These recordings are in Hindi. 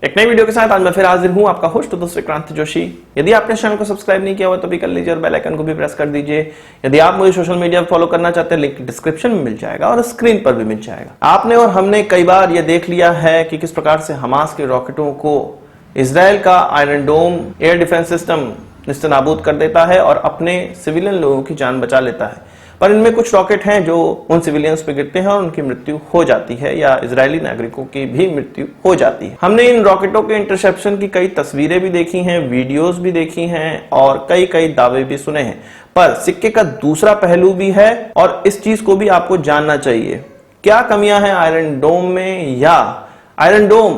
एक नई वीडियो के साथ आज मैं फिर हाजिर हूं, आपका होस्ट दोस्त विक्रांत जोशी। यदि आपने चैनल को सब्सक्राइब नहीं किया हुआ तो भी कर लीजिए और बेल आइकन को भी प्रेस कर दीजिए। यदि आप मुझे सोशल मीडिया पर फॉलो करना चाहते हैं, लिंक डिस्क्रिप्शन में मिल जाएगा और स्क्रीन पर भी मिल जाएगा। आपने और हमने कई बार यह देख लिया है कि किस प्रकार से हमास के रॉकेटों को इजराइल का आयरन डोम एयर डिफेंस सिस्टम निस्तेनाबूद कर देता है और अपने सिविलियन लोगों की जान बचा लेता है। पर इनमें कुछ रॉकेट हैं जो उन सिविलियंस पे गिरते हैं और उनकी मृत्यु हो जाती है या इजरायली नागरिकों की भी मृत्यु हो जाती है। हमने इन रॉकेटों के इंटरसेप्शन की कई तस्वीरें भी देखी हैं, वीडियोस भी देखी हैं और कई दावे भी सुने हैं। पर सिक्के का दूसरा पहलू भी है और इस चीज को भी आपको जानना चाहिए। क्या कमियां हैं आयरन डोम में, या आयरन डोम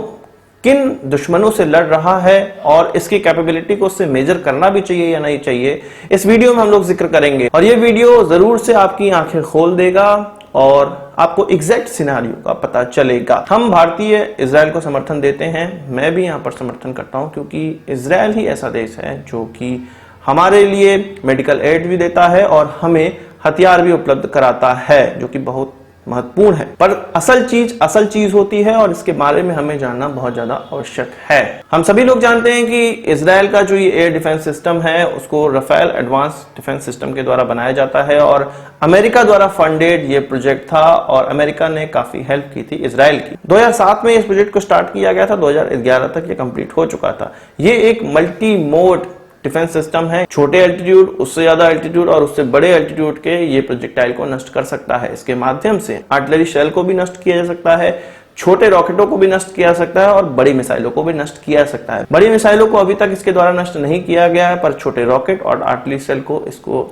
किन दुश्मनों से लड़ रहा है और इसकी कैपेबिलिटी को उससे मेजर करना भी चाहिए या नहीं चाहिए, इस वीडियो में हम लोग जिक्र करेंगे। और ये वीडियो जरूर से आपकी आंखें खोल देगा और आपको एग्जैक्ट सिनेरियो का पता चलेगा। हम भारतीय इजराइल को समर्थन देते हैं, मैं भी यहाँ पर समर्थन करता हूँ, क्योंकि इजराइल ही ऐसा देश है जो कि हमारे लिए मेडिकल एड भी देता है और हमें हथियार भी उपलब्ध कराता है, जो कि बहुत महत्वपूर्ण है। पर असल चीज होती है और इसके बारे में हमें जानना बहुत ज्यादा आवश्यक है। हम सभी लोग जानते हैं कि इजराइल का जो ये एयर डिफेंस सिस्टम है उसको राफेल एडवांस डिफेंस सिस्टम के द्वारा बनाया जाता है और अमेरिका द्वारा फंडेड ये प्रोजेक्ट था और अमेरिका ने काफी हेल्प की थी इजराइल की। 2007 में इस प्रोजेक्ट को स्टार्ट किया गया था, 2011 तक ये कंप्लीट हो चुका था। ये एक मल्टी मोड डिफेंस सिस्टम है। छोटे एल्टीट्यूड, उससे ज्यादा एल्टीट्यूड और उससे बड़े एल्टीट्यूड के ये प्रोजेक्टाइल को नष्ट कर सकता है। इसके माध्यम से आर्टिलरी शेल को भी नष्ट किया जा सकता है, छोटे रॉकेटों को भी नष्ट किया जा सकता है और बड़ी मिसाइलों को भी नष्ट किया जा सकता है। बड़ी मिसाइलों को अभी तक इसके द्वारा नष्ट नहीं किया गया है, पर छोटे रॉकेट और आर्टिलरी शेल को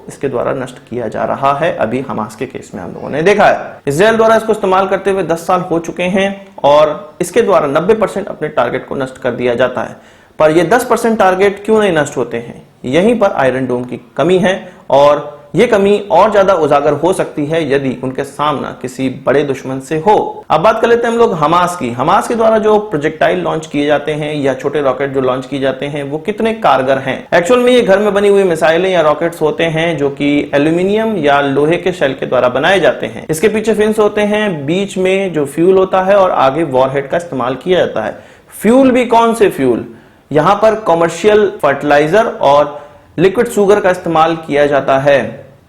इसके द्वारा नष्ट किया जा रहा है। अभी हमास के केस में हम लोगों ने देखा है। इजराइल द्वारा इसको इस्तेमाल करते हुए 10 साल हो चुके हैं और इसके द्वारा 90% अपने टारगेट को नष्ट कर दिया जाता है। पर ये 10% टारगेट क्यों नहीं नष्ट होते हैं? यहीं पर आयरन डोम की कमी है और ये कमी और ज्यादा उजागर हो सकती है यदि उनके सामना किसी बड़े दुश्मन से हो। अब बात कर लेते हैं हम लोग हमास की। हमास के द्वारा जो प्रोजेक्टाइल लॉन्च किए जाते हैं या छोटे रॉकेट जो लॉन्च किए जाते हैं वो कितने कारगर हैं। एक्चुअल में ये घर में बनी हुई मिसाइलें या रॉकेट्स होते हैं जो कि एल्यूमिनियम या लोहे के शेल के द्वारा बनाए जाते हैं। इसके पीछे फिन्स होते हैं, बीच में जो फ्यूल होता है और आगे वॉरहेड का इस्तेमाल किया जाता है। फ्यूल भी कौन से फ्यूल? यहां पर कॉमर्शियल फर्टिलाइजर और लिक्विड शुगर का इस्तेमाल किया जाता है।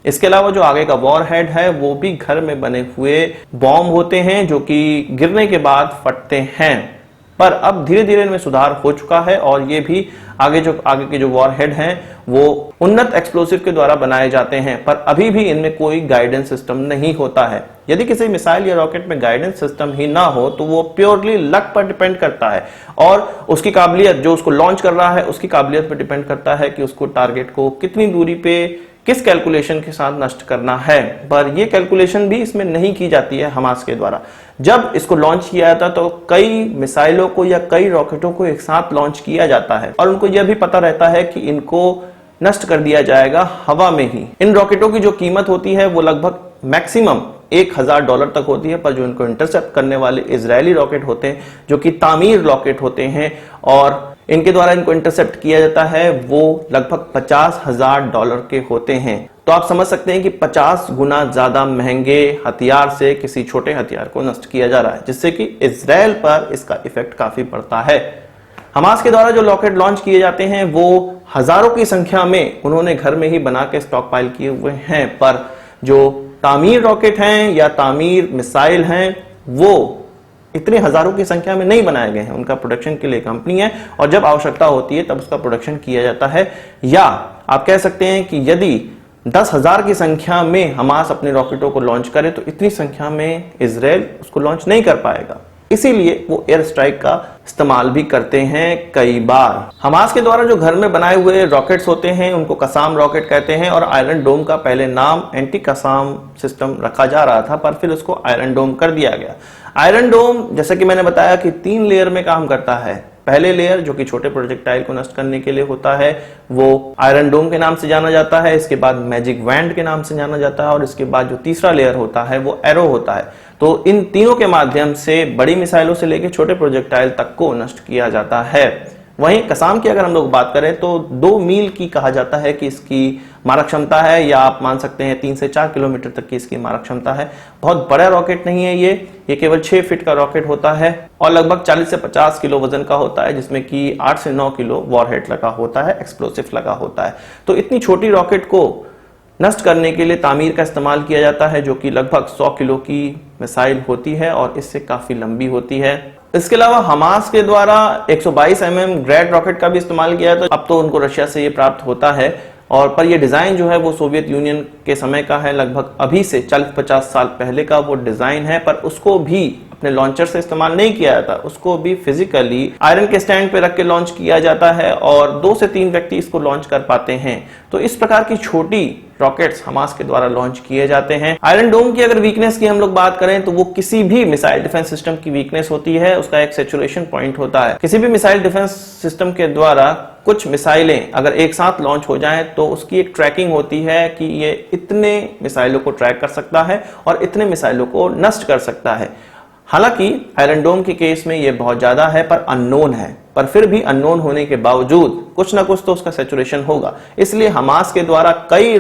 इसके अलावा जो आगे का वॉरहेड है वो भी घर में बने हुए बॉम्ब होते हैं जो कि गिरने के बाद फटते हैं। पर अब धीरे धीरे इनमें सुधार हो चुका है और ये भी आगे के जो वॉरहेड हैं वो उन्नत एक्सप्लोसिव के द्वारा बनाए जाते हैं। पर अभी भी इनमें कोई गाइडेंस सिस्टम नहीं होता है। यदि किसी मिसाइल या रॉकेट में गाइडेंस सिस्टम ही ना हो तो वो प्योरली लक पर डिपेंड करता है और उसकी काबिलियत, जो उसको लॉन्च कर रहा है उसकी काबिलियत पर डिपेंड करता है कि उसको टारगेट को कितनी दूरी पे किस कैलकुलेशन के साथ नष्ट करना है। पर यह कैलकुलेशन भी इसमें नहीं की जाती है हमास के द्वारा। जब इसको लॉन्च किया जाता तो कई मिसाइलों को या कई रॉकेटों को एक साथ लॉन्च किया जाता है और उनको यह भी पता रहता है कि इनको नष्ट कर दिया जाएगा हवा में ही। इन रॉकेटों की जो कीमत होती है वो लगभग मैक्सिमम $1000 तक होती है। पर जो इनको इंटरसेप्ट करने वाले इजरायली रॉकेट होते हैं जो कि तामीर रॉकेट होते हैं और इनके द्वारा इनको इंटरसेप्ट किया जाता है वो लगभग $50,000 के होते हैं। तो आप समझ सकते हैं कि 50 गुना ज्यादा महंगे हथियार से किसी छोटे हथियार को नष्ट किया जा रहा है, जिससे कि इजराइल पर इसका इफेक्ट काफी पड़ता है। हमास के द्वारा जो रॉकेट लॉन्च किए जाते हैं वो हजारों की संख्या में उन्होंने घर में ही बना के स्टॉक पाइल किए हुए हैं। पर जो तामीर रॉकेट हैं या तामीर मिसाइल हैं वो इतने हजारों की संख्या में नहीं बनाए गए हैं। उनका प्रोडक्शन के लिए कंपनी है और जब आवश्यकता होती है तब उसका प्रोडक्शन किया जाता है। या आप कह सकते हैं कि यदि 10,000 की संख्या में हमास अपने रॉकेटों को लॉन्च करे तो इतनी संख्या में इजराइल उसको लॉन्च नहीं कर पाएगा। इसीलिए वो एयर स्ट्राइक का इस्तेमाल भी करते हैं कई बार। हमास के द्वारा जो घर में बनाए हुए रॉकेट्स होते हैं उनको कसाम रॉकेट कहते हैं और आयरन डोम का पहले नाम एंटी कसाम सिस्टम रखा जा रहा था, पर फिर उसको आयरन डोम कर दिया गया। आयरन डोम, जैसा कि मैंने बताया, कि 3 लेयर में काम करता है। पहले लेयर जो कि छोटे प्रोजेक्टाइल को नष्ट करने के लिए होता है वो आयरन डोम के नाम से जाना जाता है। इसके बाद मैजिक वैंड के नाम से जाना जाता है और इसके बाद जो तीसरा लेयर होता है वो एरो होता है। तो इन तीनों के माध्यम से बड़ी मिसाइलों से लेकर छोटे प्रोजेक्टाइल तक को नष्ट किया जाता है। वहीं कसाम की अगर हम लोग बात करें तो 2 मील की कहा जाता है कि इसकी मारक क्षमता है, या आप मान सकते हैं 3 से 4 किलोमीटर तक की इसकी मारक क्षमता है। बहुत बड़ा रॉकेट नहीं है ये केवल 6 फीट का रॉकेट होता है और लगभग 40 से 50 किलो वजन का होता है, जिसमें कि 8 से 9 किलो वॉरहेड लगा होता है, एक्सप्लोसिव लगा होता है। तो इतनी छोटी रॉकेट को नष्ट करने के लिए तामीर का इस्तेमाल किया जाता है, जो कि लगभग 100 किलो की मिसाइल होती है और इससे काफी लंबी होती है। इसके अलावा हमास के द्वारा 122 mm ग्रैड रॉकेट का भी इस्तेमाल किया है, तो अब तो उनको रशिया से ये प्राप्त होता है और पर ये डिजाइन जो है वो सोवियत यूनियन के समय का है, लगभग अभी से 40-50 साल पहले का वो डिजाइन है, पर उसको भी अपने लॉन्चर से इस्तेमाल नहीं किया जाता, उसको भी फिजिकली आयरन के स्टैंड पे रख के लॉन्च किया जाता है और 2 से 3 व्यक्ति इसको लॉन्च कर पाते हैं। तो इस प्रकार की छोटी रॉकेट्स हमास के द्वारा लॉन्च किए जाते हैं। आयरन डोम की अगर वीकनेस की हम लोग बात करें तो वो किसी भी मिसाइल डिफेंस सिस्टम की वीकनेस होती है, उसका एक सैचुरेशन पॉइंट होता है। किसी भी मिसाइल डिफेंस सिस्टम के द्वारा कुछ मिसाइलें अगर एक साथ लॉन्च हो जाएं तो उसकी एक ट्रैकिंग होती है कि ये इतने मिसाइलों को ट्रैक कर सकता है और इतने मिसाइलों को नष्ट कर सकता है। हालांकि आयरन डोम के केस में ये बहुत ज्यादा है पर अननोन है, पर फिर भी अननोन होने के बावजूद कुछ ना कुछ तो उसका सैचुरेशन होगा। इसलिए हमास के द्वारा कई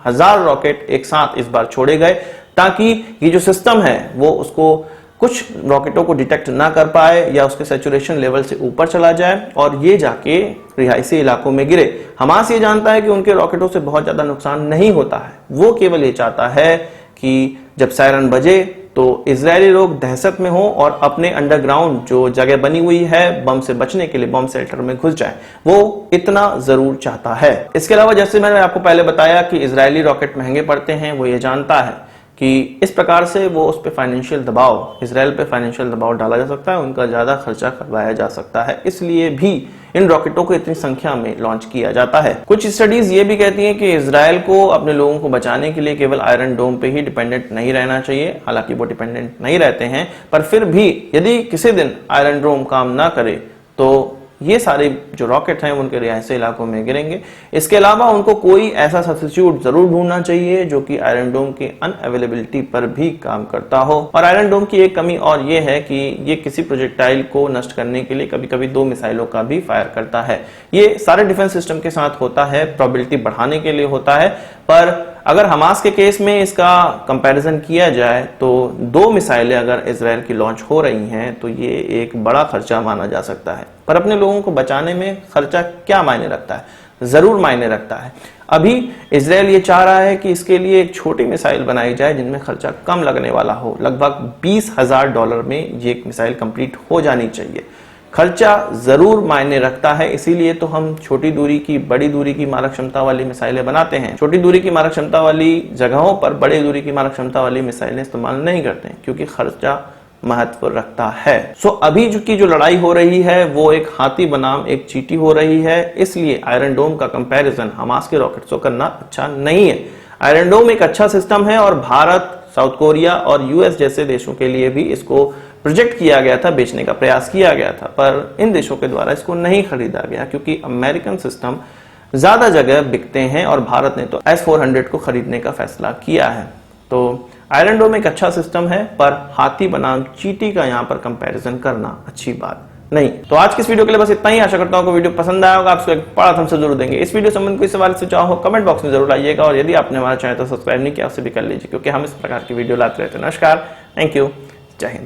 हजार रॉकेट एक साथ इस बार छोड़े गए ताकि ये जो सिस्टम है वो उसको कुछ रॉकेटों को डिटेक्ट ना कर पाए या उसके सैचुरेशन लेवल से ऊपर चला जाए और ये जाके रिहायशी इलाकों में गिरे। हमास ये जानता है कि उनके रॉकेटों से बहुत ज्यादा नुकसान नहीं होता है, वो केवल ये चाहता है कि जब सायरन बजे तो इजरायली लोग दहशत में हो और अपने अंडरग्राउंड जो जगह बनी हुई है बम से बचने के लिए बम शेल्टर में घुस जाए, वो इतना जरूर चाहता है। इसके अलावा जैसे मैंने आपको पहले बताया कि इजरायली रॉकेट महंगे पड़ते हैं, वो ये जानता है कि इस प्रकार से वो उस पे फाइनेंशियल दबाव, इजराइल पे फाइनेंशियल दबाव डाला जा सकता है, उनका ज्यादा खर्चा करवाया जा सकता है, इसलिए भी इन रॉकेटों को इतनी संख्या में लॉन्च किया जाता है। कुछ स्टडीज ये भी कहती हैं कि इजराइल को अपने लोगों को बचाने के लिए केवल आयरन डोम पे ही डिपेंडेंट नहीं रहना चाहिए। हालांकि वो डिपेंडेंट नहीं रहते हैं, पर फिर भी यदि किसी दिन आयरन डोम काम ना करे तो ये सारे जो रॉकेट हैं उनके रिहायशी इलाकों में गिरेंगे। इसके अलावा उनको कोई ऐसा सब्स्टिट्यूट जरूर ढूंढना चाहिए जो कि आयरन डोम की अनअवेलेबिलिटी पर भी काम करता हो। और आयरन डोम की एक कमी और ये है कि ये किसी प्रोजेक्टाइल को नष्ट करने के लिए कभी कभी 2 मिसाइलों का भी फायर करता है। ये सारे डिफेंस सिस्टम के साथ होता है, प्रोबेबिलिटी बढ़ाने के लिए होता है, पर अगर हमास के केस में इसका कंपैरिजन किया जाए तो 2 मिसाइलें अगर इजराइल की लॉन्च हो रही हैं तो ये एक बड़ा खर्चा माना जा सकता है। पर अपने लोगों को बचाने में खर्चा क्या मायने रखता है? जरूर मायने रखता है। अभी इजराइल ये चाह रहा है कि इसके लिए एक छोटी मिसाइल बनाई जाए जिनमें खर्चा कम लगने वाला हो। लगभग $20,000 में ये एक मिसाइल कंप्लीट हो जानी चाहिए। खर्चा जरूर मायने रखता है, इसीलिए तो हम छोटी दूरी की, बड़ी दूरी की मारक क्षमता वाली मिसाइलें बनाते हैं। छोटी दूरी की मारक क्षमता वाली जगहों पर बड़ी दूरी की मारक क्षमता वाली मिसाइलें इस्तेमाल नहीं करते हैं, क्योंकि खर्चा महत्व रखता है। अभी जो लड़ाई हो रही है वो एक हाथी बनाम एक चींटी हो रही है, इसलिए आयरन डोम का कंपैरिजन हमास के रॉकेट से करना अच्छा नहीं है। आयरन डोम एक अच्छा सिस्टम है और भारत, साउथ कोरिया और यूएस जैसे देशों के लिए भी इसको प्रोजेक्ट किया गया था, बेचने का प्रयास किया गया था, पर इन देशों के द्वारा इसको नहीं खरीदा गया क्योंकि अमेरिकन सिस्टम ज्यादा जगह बिकते हैं और भारत ने तो S-400 को खरीदने का फैसला किया है। तो आयरन डोम एक अच्छा सिस्टम है, पर हाथी बनाम चींटी का यहाँ पर कंपैरिजन करना अच्छी बात नहीं। तो आज की इस वीडियो के लिए बस इतना ही। आशा करता हूँ कि वीडियो पसंद आया होगा, आपको एक बड़ा थम्स अप जरूर देंगे। इस वीडियो संबंध कोई सवाल सुझाव हो कमेंट बॉक्स में जरूर आइएगा और यदि आपने हमारा चैनल तो सब्सक्राइब नहीं किया उसे भी कर लीजिए, क्योंकि हम इस प्रकार की वीडियो लाते रहते हैं। नमस्कार, थैंक यू, जय हिंद।